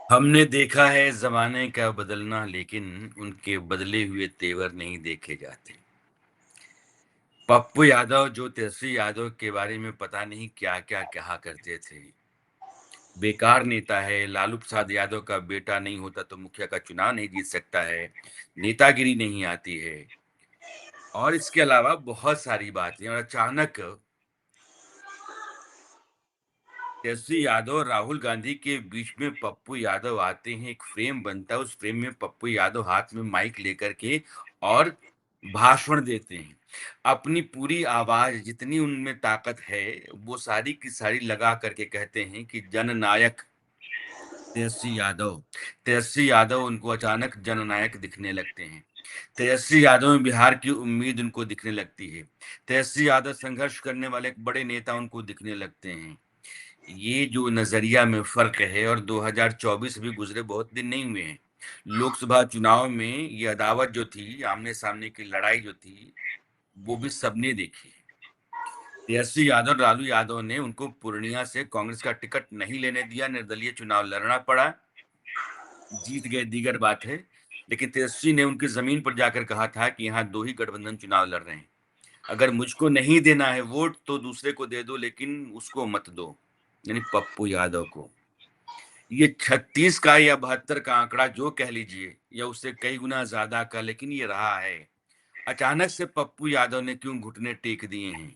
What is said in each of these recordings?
हमने देखा है जमाने का बदलना, लेकिन उनके बदले हुए तेवर नहीं देखे जाते। पप्पू यादव जो तेजस्वी यादव के बारे में पता नहीं क्या क्या कहा करते थे। बेकार नेता है, लालू प्रसाद यादव का बेटा नहीं होता तो मुखिया का चुनाव नहीं जीत सकता है, नेतागिरी नहीं आती है, और इसके अलावा बहुत सारी बातें। और अचानक तेजस्वी यादव और राहुल गांधी के बीच में पप्पू यादव आते हैं, एक फ्रेम बनता है, उस फ्रेम में पप्पू यादव हाथ में माइक लेकर के और भाषण देते हैं। अपनी पूरी आवाज, जितनी उनमें ताकत है, वो सारी की सारी लगा करके कहते हैं कि जननायक तेजस्वी यादव। तेजस्वी यादव उनको अचानक जननायक दिखने लगते हैं। तेजस्वी यादव में बिहार की उम्मीद उनको दिखने लगती है। तेजस्वी यादव संघर्ष करने वाले एक बड़े नेता उनको दिखने लगते हैं। ये जो नजरिया में फर्क है, और 2024 भी गुजरे बहुत दिन नहीं हुए हैं। लोकसभा चुनाव में ये अदावत जो थी, आमने सामने की लड़ाई जो थी, वो भी सबने देखी है। तेजस्वी यादव, लालू यादव ने उनको पूर्णिया से कांग्रेस का टिकट नहीं लेने दिया, निर्दलीय चुनाव लड़ना पड़ा, जीत गए, दीगर बात है। लेकिन तेजस्वी ने उनकी जमीन पर जाकर कहा था कि यहाँ दो ही गठबंधन चुनाव लड़ रहे हैं, अगर मुझको नहीं देना है वोट तो दूसरे को दे दो, लेकिन उसको मत दो, यानी पप्पू यादव को। ये 36 का या 72 का आंकड़ा जो कह लीजिए, या उससे कई गुना ज्यादा का, लेकिन ये रहा है। अचानक से पप्पू यादव ने क्यों घुटने टेक दिए हैं?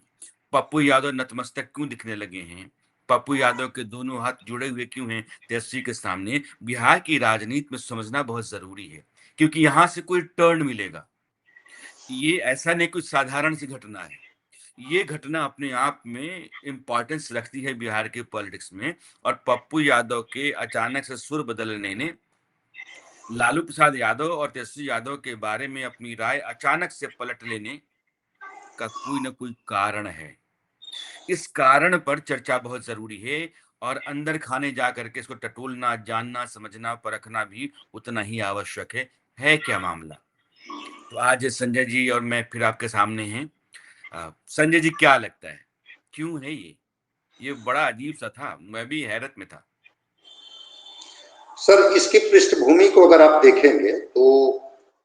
पप्पू यादव नतमस्तक क्यों दिखने लगे हैं? पप्पू यादव के दोनों हाथ जुड़े हुए क्यों हैं तेजस्वी के सामने? बिहार की राजनीति में समझना बहुत जरूरी है, क्योंकि यहां से कोई टर्न मिलेगा। ये ऐसा नहीं कुछ साधारण सी घटना है, ये घटना अपने आप में इंपॉर्टेंस रखती है बिहार के पॉलिटिक्स में। और पप्पू यादव के अचानक से सुर बदलने ने लालू प्रसाद यादव और तेजस्वी यादव के बारे में अपनी राय अचानक से पलट लेने का कोई ना कोई कारण है। इस कारण पर चर्चा बहुत जरूरी है, और अंदर खाने जा करके इसको टटोलना, जानना, समझना, परखना भी उतना ही आवश्यक है क्या मामला? तो आज संजय जी और मैं फिर आपके सामने हैं। संजय जी, क्या लगता है, क्यों है ये बड़ा अजीब सा था, मैं भी हैरत में था। सर, इसकी पृष्ठभूमि को अगर आप देखेंगे तो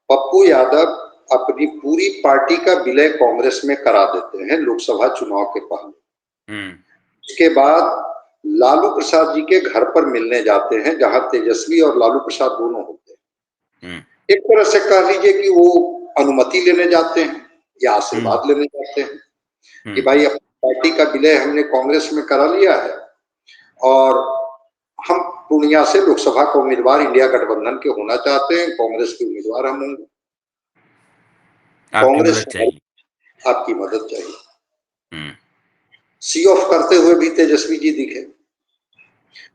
पप्पू यादव अपनी पूरी पार्टी का विलय कांग्रेस में करा देते हैं लोकसभा चुनाव के पहले। हम्म। इसके बाद लालू प्रसाद जी के घर पर मिलने जाते हैं, जहां तेजस्वी और लालू प्रसाद दोनों होते हम्म। हैं। एक तरह से कह लीजिए कि वो अनुमति लेने जाते हैं या हम्म। आशीर्वाद लेने जाते हैं कि हम्म। भाई, अपनी पार्टी का विलय हमने कांग्रेस में करा लिया है और हम पूर्णिया से लोकसभा का उम्मीदवार इंडिया गठबंधन के होना चाहते हैं, कांग्रेस के उम्मीदवार हम होंगे, आपकी कांग्रेस मदद चाहिए। आपकी मदद चाहिए। हम्म। सी ऑफ करते हुए भी तेजस्वी जी दिखे।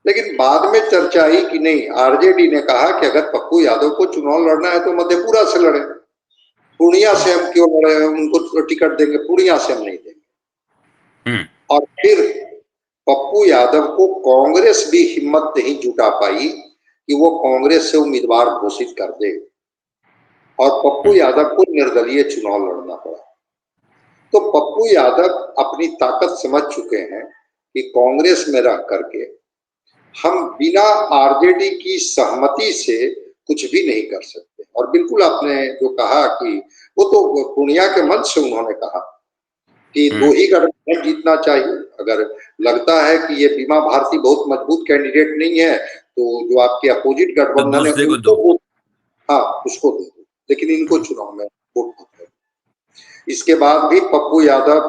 लेकिन बाद में चर्चा आई कि नहीं, आरजेडी ने कहा कि अगर पप्पू यादव को चुनाव लड़ना है तो मधेपुरा से लड़े, पूर्णिया से हम क्यों लड़े, उनको टिकट देंगे, पूर्णिया से हम नहीं देंगे। हम्म। और फिर पप्पू यादव को कांग्रेस भी हिम्मत नहीं जुटा पाई कि वो कांग्रेस से उम्मीदवार घोषित कर दे, और पप्पू हम्म। यादव को निर्दलीय चुनाव लड़ना पड़ा। तो पप्पू यादव अपनी ताकत समझ चुके हैं कि कांग्रेस में रह करके हम बिना आरजेडी की सहमति से कुछ भी नहीं कर सकते। और बिल्कुल आपने जो कहा कि वो तो पूर्णिया के मंच से उन्होंने कहा कि दो हम्म। ही गठबंधन जीतना चाहिए। अगर लगता है कि ये बीमा भारती बहुत मजबूत कैंडिडेट नहीं है तो जो आपके अपोजिट तो गठबंधन है दूसरे को उनको दो। वोट, हाँ, उसको दे दो, लेकिन इनको चुनाव में वोट मत करो। इसके बाद भी पप्पू यादव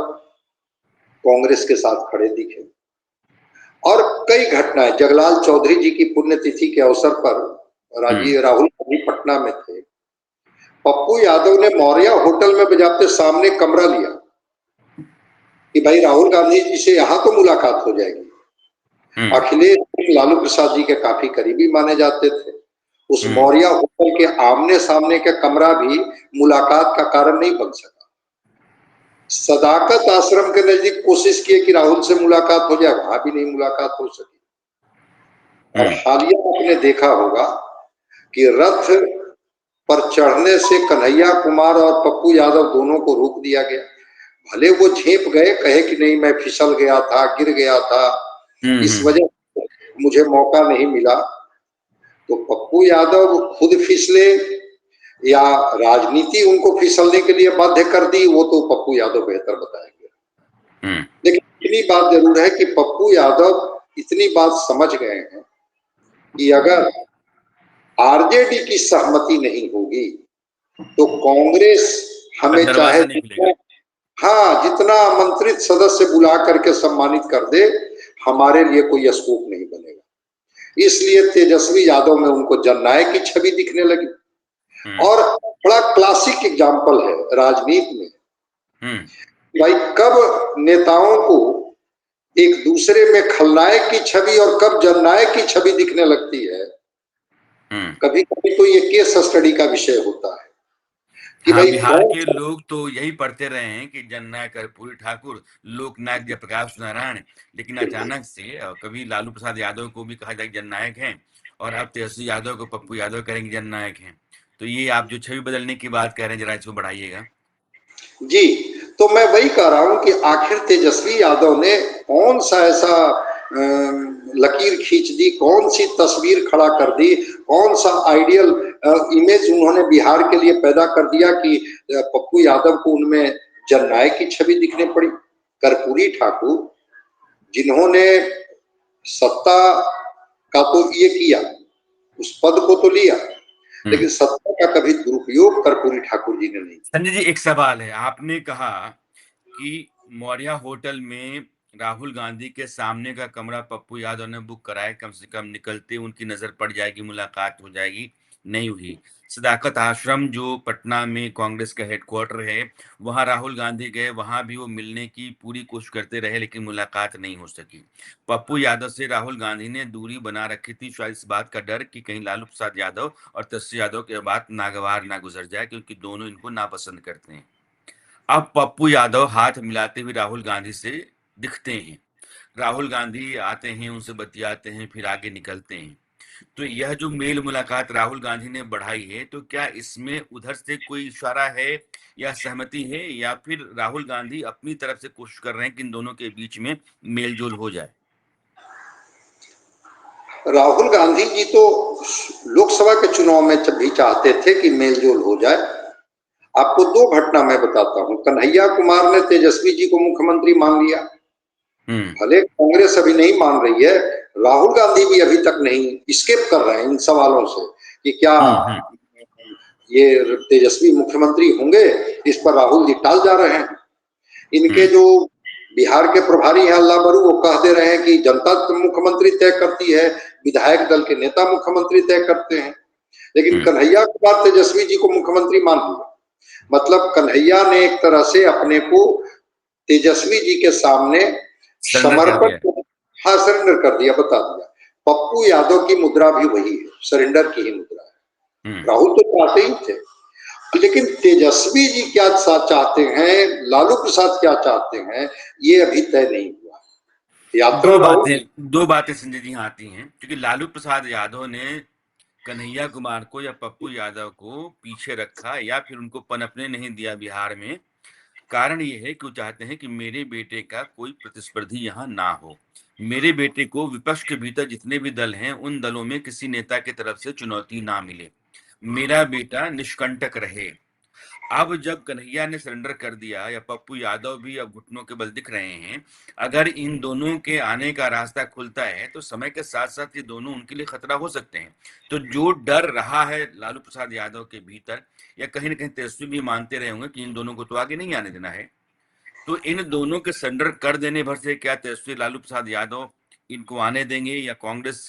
कांग्रेस के साथ खड़े दिखे। और कई घटनाएं, जगलाल चौधरी जी की पुण्यतिथि के अवसर पर हम्म। राजीव राहुल गांधी पटना में थे। पप्पू यादव ने मौर्य होटल में बजाते सामने कमरा लिया कि भाई, राहुल गांधी जी से यहां तो मुलाकात हो जाएगी। हम्म। अखिलेश सिंह लालू प्रसाद जी के काफी करीबी माने जाते थे। उस हम्म। मौर्य होटल के आमने सामने का कमरा भी मुलाकात का कारण नहीं बन सका। सदाकत आश्रम के नजदीक कोशिश किए कि राहुल से मुलाकात हो जाए, वहां भी नहीं मुलाकात हो सकी। और हम्म। हालिया आपने देखा होगा कि रथ पर चढ़ने से कन्हैया कुमार और पप्पू यादव दोनों को रोक दिया गया। भले वो झेप गए, कहे कि नहीं, मैं फिसल गया था, गिर गया था, हम्म। इस वजह से मुझे मौका नहीं मिला। तो पप्पू यादव खुद फिसले या राजनीति उनको फिसलने के लिए बाध्य कर दी, वो तो पप्पू यादव बेहतर बताएंगे। लेकिन इतनी बात जरूर है कि पप्पू यादव इतनी बात समझ गए हैं कि अगर आरजेडी की सहमति नहीं होगी तो कांग्रेस हमें चाहे दरवाजा नहीं खुलेगा। हाँ जितना आमंत्रित सदस्य बुला करके सम्मानित कर दे, हमारे लिए कोई स्कोप नहीं बनेगा। इसलिए तेजस्वी यादव में उनको जननायक की छवि दिखने लगी। और बड़ा क्लासिक एग्जाम्पल है राजनीति में, भाई कब नेताओं को एक दूसरे में खलनायक की छवि और कब जननायक की छवि दिखने लगती है, कभी कभी तो ये केस स्टडी का विषय होता है कि हाँ, भाई बिहार कौन। के लोग तो यही पढ़ते रहे हैं कि जननायक कर्पूरी ठाकुर, लोकनायक जयप्रकाश नारायण, लेकिन अचानक से कभी लालू प्रसाद यादव को भी कहा जाए जननायक हैं, और अब तेजस्वी यादव को पप्पू यादव करेंगे जननायक हैं। तो ये आप जो छवि बदलने की बात कह रहे हैं, जरा इसको बढ़ाइएगा। जी, तो मैं वही कह रहा हूं कि आखिर तेजस्वी यादव ने कौन सा ऐसा लकीर खींच दी, कौन सी तस्वीर खड़ा कर दी, कौन सा आइडियल इमेज उन्होंने बिहार के लिए पैदा कर दिया कि पप्पू यादव को उनमें जननायक की छवि दिखने पड़ी। कर्पूरी ठाकुर जिन्होंने सत्ता का तो ये किया, उस पद को तो लिया, लेकिन सत्ता का कभी दुरुपयोग कर्पूरी ठाकुर जी ने नहीं। संजय जी, एक सवाल है। आपने कहा कि मौर्य होटल में राहुल गांधी के सामने का कमरा पप्पू यादव ने बुक कराया, कम से कम निकलते उनकी नजर पड़ जाएगी, मुलाकात हो जाएगी। नहीं हुई। सदाकत आश्रम जो पटना में कांग्रेस का हेडक्वार्टर है, वहां राहुल गांधी गए, वहां भी वो मिलने की पूरी कोशिश करते रहे, लेकिन मुलाकात नहीं हो सकी। पप्पू यादव से राहुल गांधी ने दूरी बना रखी थी, शायद इस बात का डर कि कहीं लालू प्रसाद यादव और तेजस्वी यादव के बात नागवार ना गुजर जाए, क्योंकि दोनों इनको नापसंद करते हैं। अब पप्पू यादव हाथ मिलाते हुए राहुल गांधी से दिखते हैं। राहुल गांधी आते हैं, उनसे बतियाते हैं, फिर आगे निकलते हैं। तो यह जो मेल मुलाकात राहुल गांधी ने बढ़ाई है, तो क्या इसमें उधर से कोई इशारा है या सहमति है, या फिर राहुल गांधी अपनी तरफ से कोशिश कर रहे हैं कि इन दोनों के बीच में मेलजोल हो जाए? राहुल गांधी जी तो लोकसभा के चुनाव में भी चाहते थे कि मेलजोल हो जाए। आपको दो घटना मैं बताता हूं। कन्हैया कुमार ने तेजस्वी जी को मुख्यमंत्री मान लिया, भले कांग्रेस अभी नहीं मान रही है, राहुल गांधी भी अभी तक नहीं स्केप कर रहे हैं इन सवालों से कि क्या ये तेजस्वी मुख्यमंत्री होंगे। इस पर राहुल जी टाल जा रहे हैं। इनके जो बिहार के प्रभारी हैं अल्लाह बरू, वो कह दे रहे हैं कि जनता मुख्यमंत्री तय करती है, विधायक दल के नेता मुख्यमंत्री तय करते हैं। लेकिन कन्हैया कुमार तेजस्वी जी को मुख्यमंत्री मान लिया, मतलब कन्हैया ने एक तरह से अपने को तेजस्वी जी के सामने समर्पण, हाँ सरेंडर कर दिया, बता दिया। पप्पू यादव की मुद्रा भी वही है, सरेंडर की ही मुद्रा है। राहुल तो चाहते ही थे, लेकिन तेजस्वी जी क्या चाहते हैं, लालू प्रसाद क्या चाहते हैं, ये अभी तय नहीं हुआ। यात्रा राहुल दो बातें संजय जी यहाँ आती हैं, क्योंकि लालू प्रसाद यादव ने कन्हैया कुमार को या पप्पू यादव को पीछे रखा, या फिर उनको पनपने नहीं दिया बिहार में। कारण ये है कि वो चाहते हैं कि मेरे बेटे का कोई प्रतिस्पर्धी यहाँ ना हो। मेरे बेटे को विपक्ष के भीतर जितने भी दल हैं, उन दलों में किसी नेता की तरफ से चुनौती ना मिले, मेरा बेटा निष्कंटक रहे। अब जब कन्हैया ने सरेंडर कर दिया, या पप्पू यादव भी अब घुटनों के बल दिख रहे हैं, अगर इन दोनों के आने का रास्ता खुलता है तो समय के साथ साथ ये दोनों उनके लिए खतरा हो सकते हैं। तो जो डर रहा है लालू प्रसाद यादव के भीतर, या कहीं ना कहीं तेजस्वी भी मानते रहे होंगे कि इन दोनों को तो आगे नहीं आने देना है, तो इन दोनों के सरेंडर कर देने भर से क्या तेजस्वी लालू प्रसाद यादव इनको आने देंगे, या कांग्रेस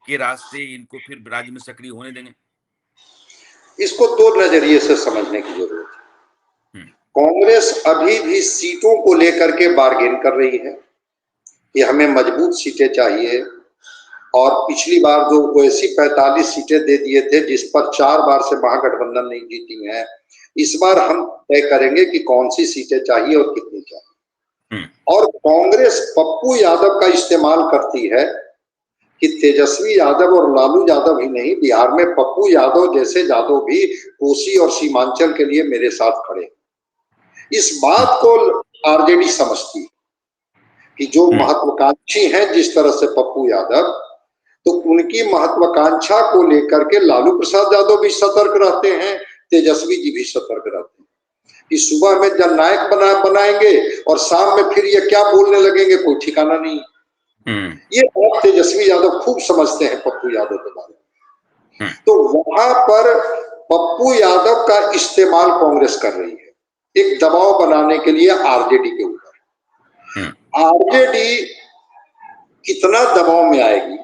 के रास्ते इनको फिर राज्य में सक्रिय होने देंगे? इसको दो नजरिए से समझने की जरूरत है। कांग्रेस अभी भी सीटों को लेकर के बार्गेन कर रही है कि हमें मजबूत सीटें चाहिए, और पिछली बार जो वैसी 45 सीटें दे दिए थे जिस पर 4 बार से महागठबंधन नहीं जीती हैं, इस बार हम तय करेंगे कि कौन सी सीटें चाहिए और कितनी चाहिए। और कांग्रेस पप्पू यादव का इस्तेमाल करती है कि तेजस्वी यादव और लालू यादव ही नहीं, बिहार में पप्पू यादव जैसे यादव भी कोसी और सीमांचल के लिए मेरे साथ खड़े। इस बात को आरजेडी समझती कि जो महत्वाकांक्षी हैं जिस तरह से पप्पू यादव, तो उनकी महत्वाकांक्षा को लेकर के लालू प्रसाद यादव भी सतर्क रहते हैं, तेजस्वी जी भी सतर्क रहते हैं कि सुबह में जननायक बनाएंगे और शाम में फिर ये क्या बोलने लगेंगे, कोई ठिकाना नहीं। ये बात तेजस्वी यादव खूब समझते हैं पप्पू यादव के बारे में। तो वहां पर पप्पू यादव का इस्तेमाल कांग्रेस कर रही है एक दबाव बनाने के लिए आरजेडी के ऊपर। आरजेडी कितना दबाव में आएगी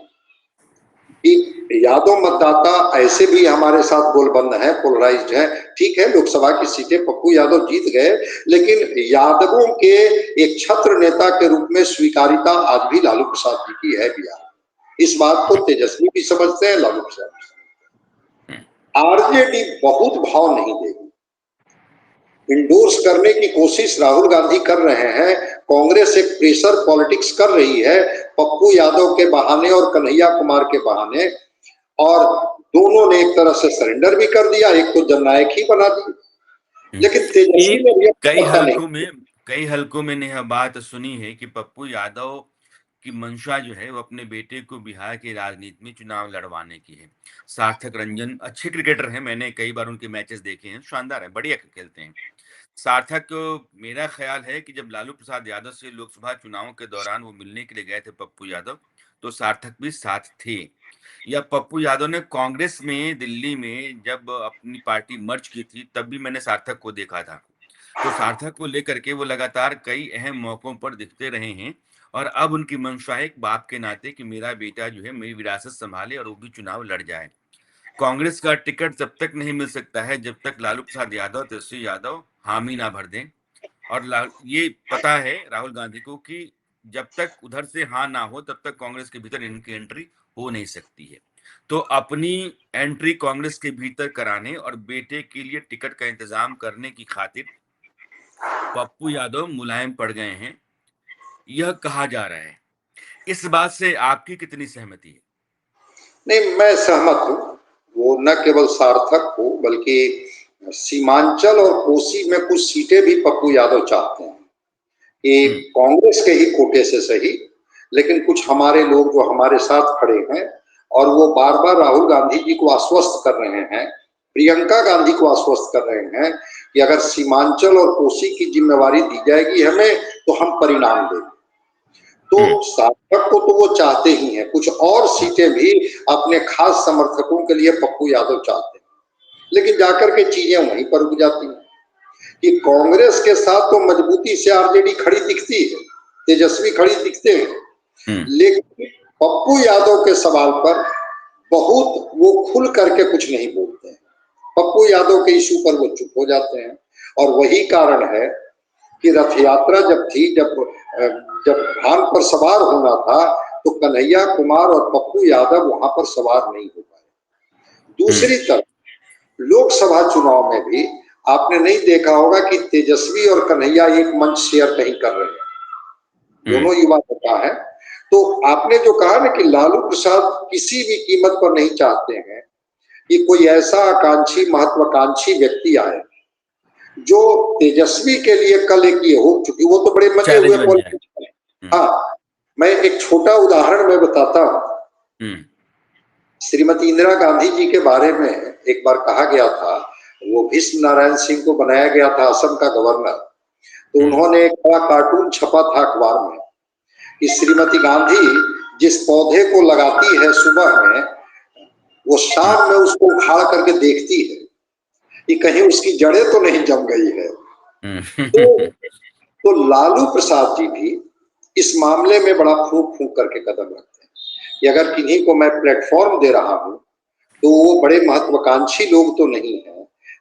कि यादव मतदाता ऐसे भी हमारे साथ गोलबंद है, पोलराइज्ड है। ठीक है, लोकसभा की सीटें पप्पू यादव जीत गए, लेकिन यादवों के एक छत्र नेता के रूप में स्वीकारिता आज भी लालू प्रसाद जी की है बिहार में। इस बात को तेजस्वी भी समझते हैं, लालू प्रसाद भी समझते हैं। आरजेडी बहुत भाव नहीं देगी। इंडोर्स करने की कोशिश राहुल गांधी कर रहे हैं, कांग्रेस एक प्रेशर पॉलिटिक्स कर रही है पप्पू यादव के बहाने और कन्हैया कुमार के बहाने, और दोनों ने एक तरह से सरेंडर भी कर दिया, एक को जननायक ही बना दिया। लेकिन तेजस्वी ने भी कई हलकों में ने यह बात सुनी है कि पप्पू यादव की मंशा जो है वो अपने बेटे को बिहार की राजनीति में चुनाव लड़वाने की है। सार्थक रंजन अच्छे क्रिकेटर हैं, मैंने कई बार उनके मैचेस देखे हैं, शानदार है, बढ़िया खेलते हैं। सार्थक, मेरा ख्याल है कि जब लालू प्रसाद यादव से लोकसभा चुनाव के दौरान वो मिलने के लिए गए थे पप्पू यादव, तो सार्थक भी साथ थे। या पप्पू यादव ने कांग्रेस में दिल्ली में जब अपनी पार्टी मर्ज की थी, तब भी मैंने सार्थक को देखा था। तो सार्थक को लेकर के वो लगातार कई अहम मौकों पर दिखते रहे हैं, और अब उनकी मंशा है एक बाप के नाते कि मेरा बेटा जो है मेरी विरासत संभाले और वो भी चुनाव लड़ जाए। कांग्रेस का टिकट जब तक नहीं मिल सकता है जब तक लालू प्रसाद यादव, तेजस्वी यादव हामी ना भर दें। और ये पता है राहुल गांधी को कि जब तक उधर से हाँ ना हो तब तक कांग्रेस के भीतर इनकी एंट्री हो नहीं सकती है। तो अपनी एंट्री कांग्रेस के भीतर कराने और बेटे के लिए टिकट का इंतजाम करने की खातिर पप्पू यादव मुलायम पड़ गए हैं, यह कहा जा रहा है। इस बात से आपकी कितनी सहमति है? नहीं, मैं सहमत हूँ। वो न केवल सार्थक हो बल्कि सीमांचल और कोसी में कुछ सीटें भी पप्पू यादव चाहते हैं कि कांग्रेस के ही कोटे से सही, लेकिन कुछ हमारे लोग जो हमारे साथ खड़े हैं, और वो बार बार राहुल गांधी जी को आश्वस्त कर रहे हैं, प्रियंका गांधी को आश्वस्त कर रहे हैं कि अगर सीमांचल और कोसी की जिम्मेवारी दी जाएगी हमें तो हम परिणाम देंगे। तो सार्थक को तो वो चाहते ही हैं, कुछ और सीटें भी अपने खास समर्थकों के लिए पप्पू यादव चाहते हैं, लेकिन जाकर के चीजें वहीं पर रुक जाती हैं कि कांग्रेस के साथ तो मजबूती से आरजेडी खड़ी दिखती है, तेजस्वी खड़ी दिखते हैं, लेकिन पप्पू यादव के सवाल पर बहुत वो खुल करके कुछ नहीं बोलते हैं। पप्पू यादव के इशू पर वो चुप हो जाते हैं, और वही कारण है कि रथ यात्रा जब थी, जब भान पर सवार होना था, तो कन्हैया कुमार और पप्पू यादव वहां पर सवार नहीं हो पाए। दूसरी तरफ लोकसभा चुनाव में भी आपने नहीं देखा होगा कि तेजस्वी और कन्हैया एक मंच शेयर नहीं कर रहे हैं, दोनों युवा नेता है। तो आपने जो कहा ना कि लालू प्रसाद किसी भी कीमत पर नहीं चाहते हैं कि कोई ऐसा आकांक्षी महत्वाकांक्षी व्यक्ति आए जो तेजस्वी के लिए कल एक ये हो, चूंकि वो तो बड़े मजे हुए पॉलिटिक्स हैं। हाँ, मैं एक छोटा उदाहरण में बताता हूँ। श्रीमती इंदिरा गांधी जी के बारे में एक बार कहा गया था, वो भीष्म नारायण सिंह को बनाया गया था असम का गवर्नर, तो उन्होंने एक बड़ा कार्टून छपा था अखबार में कि श्रीमती गांधी जिस पौधे को लगाती है सुबह में, वो शाम में उसको उखाड़ करके देखती है कि कहीं उसकी जड़ें तो नहीं जम गई है। तो लालू प्रसाद जी भी इस मामले में बड़ा फूंक फूंक करके कदम रखते हैं कि अगर किन्हीं को मैं प्लेटफॉर्म दे रहा हूं तो वो बड़े महत्वाकांक्षी लोग तो नहीं है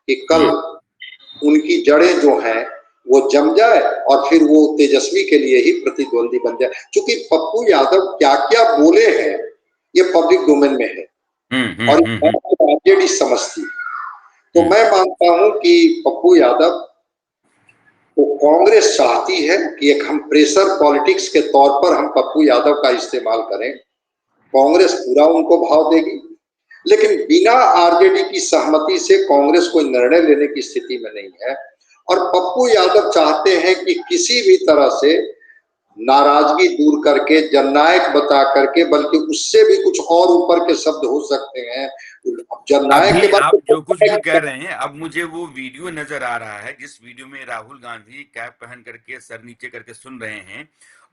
कि कल उनकी जड़ें जो हैं वो जम जाए और फिर वो तेजस्वी के लिए ही प्रतिद्वंदी बन जाए। क्योंकि पप्पू यादव क्या क्या बोले हैं ये पब्लिक डोमेन में है और आरजेडी समझती है। तो मैं मानता हूं कि पप्पू यादव को कांग्रेस चाहती है कि एक हम प्रेशर पॉलिटिक्स के तौर पर हम पप्पू यादव का इस्तेमाल करें, कांग्रेस पूरा उनको भाव देगी, लेकिन बिना आरजेडी की सहमति से कांग्रेस कोई निर्णय लेने की स्थिति में नहीं है। और पप्पू यादव चाहते हैं कि किसी भी तरह से नाराजगी दूर करके, जननायक बता करके, बल्कि उससे भी कुछ और ऊपर के शब्द हो सकते हैं। जननायक के अभी बाद आप जो कुछ भी कह तो रहे हैं, अब मुझे वो वीडियो नजर आ रहा है जिस वीडियो में राहुल गांधी कैप पहन करके सर नीचे करके सुन रहे हैं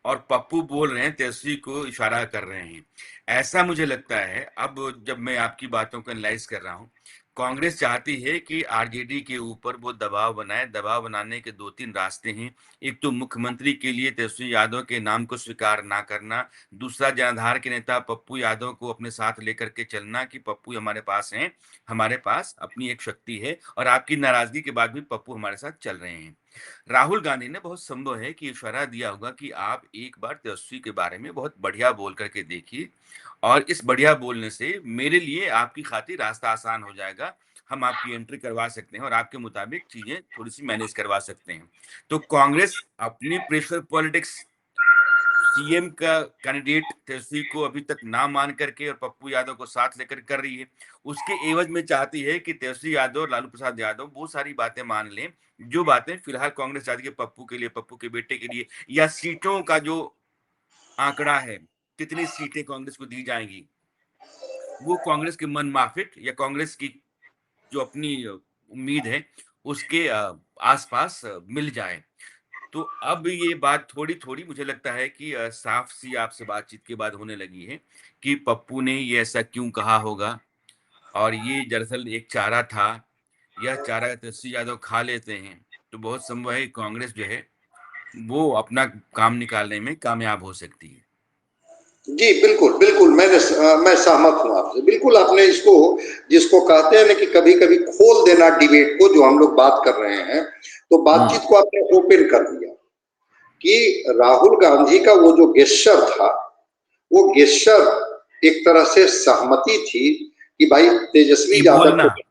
और पप्पू बोल रहे हैं, तेजस्वी को इशारा कर रहे हैं। ऐसा मुझे लगता है, अब जब मैं आपकी बातों को एनालाइज कर रहा हूँ, कांग्रेस चाहती है कि आरजेडी के ऊपर वो दबाव बनाए। दबाव बनाने के दो तीन रास्ते हैं। एक तो मुख्यमंत्री के लिए तेजस्वी यादव के नाम को स्वीकार ना करना, दूसरा जनाधार के नेता पप्पू यादव को अपने साथ लेकर के चलना कि पप्पू हमारे पास हैं, हमारे पास अपनी एक शक्ति है और आपकी नाराजगी के बाद भी पप्पू हमारे साथ चल रहे हैं। राहुल गांधी ने बहुत संभव है कि इशारा दिया होगा कि आप एक बार तेजस्वी के बारे में बहुत बढ़िया बोल करके देखिए और इस बढ़िया बोलने से मेरे लिए आपकी खातिर रास्ता आसान हो जाएगा। हम आपकी एंट्री करवा सकते हैं और आपके मुताबिक चीजें थोड़ी सी मैनेज करवा सकते हैं। तो कांग्रेस अपनी प्रेशर पॉलिटिक्स, सीएम का कैंडिडेट तेजस्वी को अभी तक ना मान करके और पप्पू यादव को साथ लेकर कर रही है। उसके एवज में चाहती है कि तेजस्वी यादव और लालू प्रसाद यादव वो सारी बातें मान लें जो बातें फिलहाल कांग्रेस चाहती है पप्पू के लिए, पप्पू के बेटे के लिए, या सीटों का जो आंकड़ा है, कितनी सीटें कांग्रेस को दी जाएंगी, वो कांग्रेस के मन माफिक या कांग्रेस की जो अपनी उम्मीद है उसके आसपास मिल जाए। तो अब ये बात थोड़ी-थोड़ी मुझे लगता है कि साफ सी आपसे बातचीत के बाद होने लगी है कि पप्पू ने ये ऐसा क्यों कहा होगा और ये दरअसल एक चारा था। यह चारा तेजस्वी यादव खा लेते हैं, तो बहुत संभव है कांग्रेस जो है, वो अपना काम निकालने में कामयाब हो सकती है। जी, बिल्कुल, बिल्कुल, मैं सहमत हूँ आपसे। बिल्कुल आपने इसको, जिसको कहते हैं ना कि कभी-कभी खोल देना डिबेट को, जो हम लोग बात कर रहे हैं, तो हुँ, बातचीत को आपने ओपन कर दिया कि राहुल गांधी का वो जो गेस्चर था, वो गेस्चर एक तरह से सहमति थी कि भाई कि तेजस्वी यादव बोलना, को।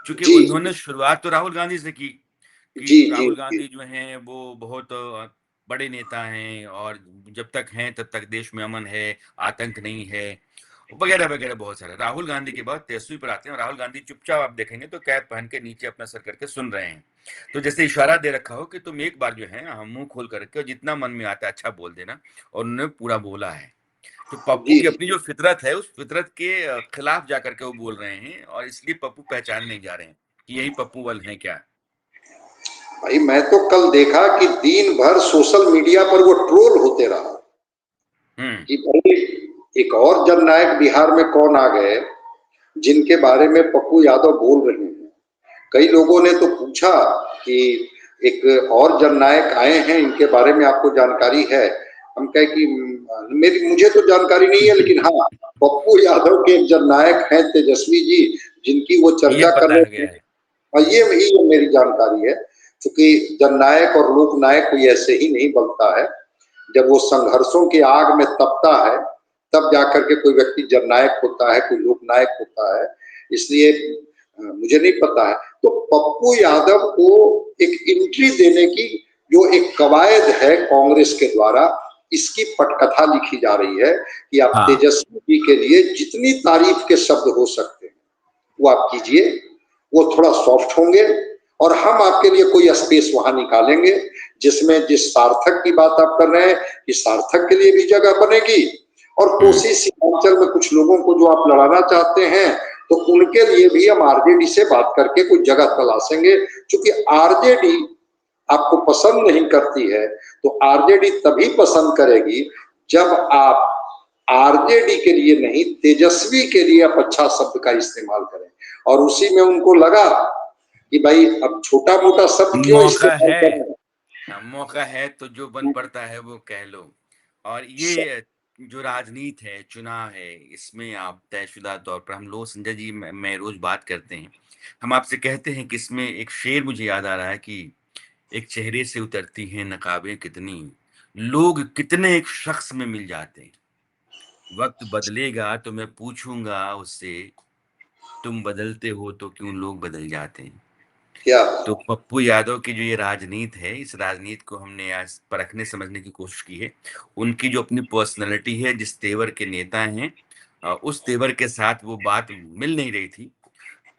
चूँकि जी, उन्होंने शुरुआत तो राहुल गांधी से की, जी, कि जी, राहुल जी, गांधी जो हैं वो बहुत बड़े नेता हैं और जब तक हैं तब तक देश में अमन है, आतंक नहीं है, वगैरह-वगैरह बहुत सारे। राहुल गांधी के बाद तेजस्वी पर आते हैं और राहुल गांधी चुपचाप आप देखेंगे तो कैप पहन के नीचे अपना सर करके सुन रहे हैं। तो जैसे इशारा दे रखा हो कि तुम एक बार जो है मुँह खोल करके और जितना मन में आता है अच्छा बोल देना, और उन्होंने पूरा बोला है। तो पप्पू जी, की जी। अपनी जो फितरत है, उस फितरत के खिलाफ जाकर के वो बोल रहे हैं और इसलिए पप्पू पहचान नहीं जा रहे हैं कि यही पप्पू बल हैं क्या। भाई मैं तो कल देखा कि दिन भर सोशल मीडिया पर वो ट्रोल होते रहा हुँ, कि भाई एक और जननायक बिहार में कौन आ गए जिनके बारे में पप्पू यादव बोल रहे हैं। कई लोगों ने तो पूछा कि एक और जननायक आए हैं, इनके बारे में आपको जानकारी है? हम कहे कि मेरी मुझे तो जानकारी नहीं है, लेकिन हाँ, पप्पू यादव के एक जननायक हैं तेजस्वी जी, जिनकी वो ये चर्चा कर पता रहे है थे। गया है। और ये मेरी जानकारी है, क्योंकि जननायक और लोकनायक कोई ऐसे ही नहीं बनता है। जब वो संघर्षों की आग में तपता है, तब जाकर के कोई व्यक्ति जननायक होता है, कोई लोकनायक होता है। इसलिए मुझे नहीं पता है। तो पप्पू यादव को एक एंट्री देने की जो एक कवायद है कांग्रेस के द्वारा, इसकी पटकथा लिखी जा रही है कि आप हाँ, तेजस्वी जी के लिए जितनी तारीफ के शब्द हो सकते हैं वो आप कीजिए। वो थोड़ा सॉफ्ट होंगे और हम आपके लिए कोई स्पेस वहां निकालेंगे जिसमें जिस सार्थक की बात आप कर रहे हैं, इस सार्थक के लिए भी जगह बनेगी। और हुँ, कोसी सीमांचल में कुछ लोगों को जो आप लड़ाना चाहते हैं, तो उनके लिए भी हम आरजेडी से बात करके कोई जगह तलाशेंगे। क्योंकि आरजेडी आपको पसंद नहीं करती है, तो आरजेडी तभी पसंद करेगी जब आप आरजेडी के लिए नहीं, तेजस्वी के लिए आप अच्छा शब्द का इस्तेमाल करें। और उसी में उनको लगा कि भाई अब छोटा मोटा शब्द क्यों मौका इस्तेमाल है। कर रहे हैं। मौका है तो जो बन पड़ता है वो कह लो। और ये जो राजनीति है, चुनाव है, इसमें आप तयशुदा तौर पर हम लोग संजय जी मैं रोज़ बात करते हैं। हम आपसे कहते हैं कि इसमें एक शेर मुझे याद आ रहा है कि एक चेहरे से उतरती हैं नकाबें कितनी, लोग कितने एक शख्स में मिल जाते हैं। वक़्त बदलेगा तो मैं पूछूँगा उससे, तुम बदलते हो तो क्यों लोग बदल जाते हैं? क्या तो पप्पू यादव की जो ये राजनीति है, इस राजनीति को हमने आज परखने समझने की कोशिश की है। उनकी जो अपनी पर्सनैलिटी है, जिस तेवर के नेता हैं, उस तेवर के साथ वो बात मिल नहीं रही थी।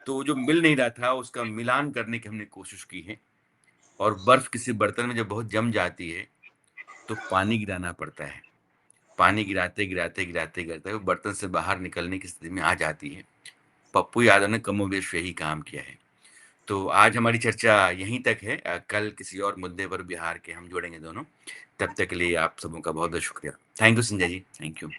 तो जो मिल नहीं रहा था, उसका मिलान करने की हमने कोशिश की है। और बर्फ़ किसी बर्तन में जब बहुत जम जाती है, तो पानी गिराना पड़ता है। पानी गिराते, गिराते, गिराते, गिराते वो बर्तन से बाहर निकलने की स्थिति में आ जाती है। पप्पू यादव ने कमोबेश यही काम किया है। तो आज हमारी चर्चा यहीं तक है। कल किसी और मुद्दे पर बिहार के हम जुड़ेंगे दोनों। तब तक के लिए आप सबों का बहुत-बहुत शुक्रिया। Thank you Sanjay ji, thank you.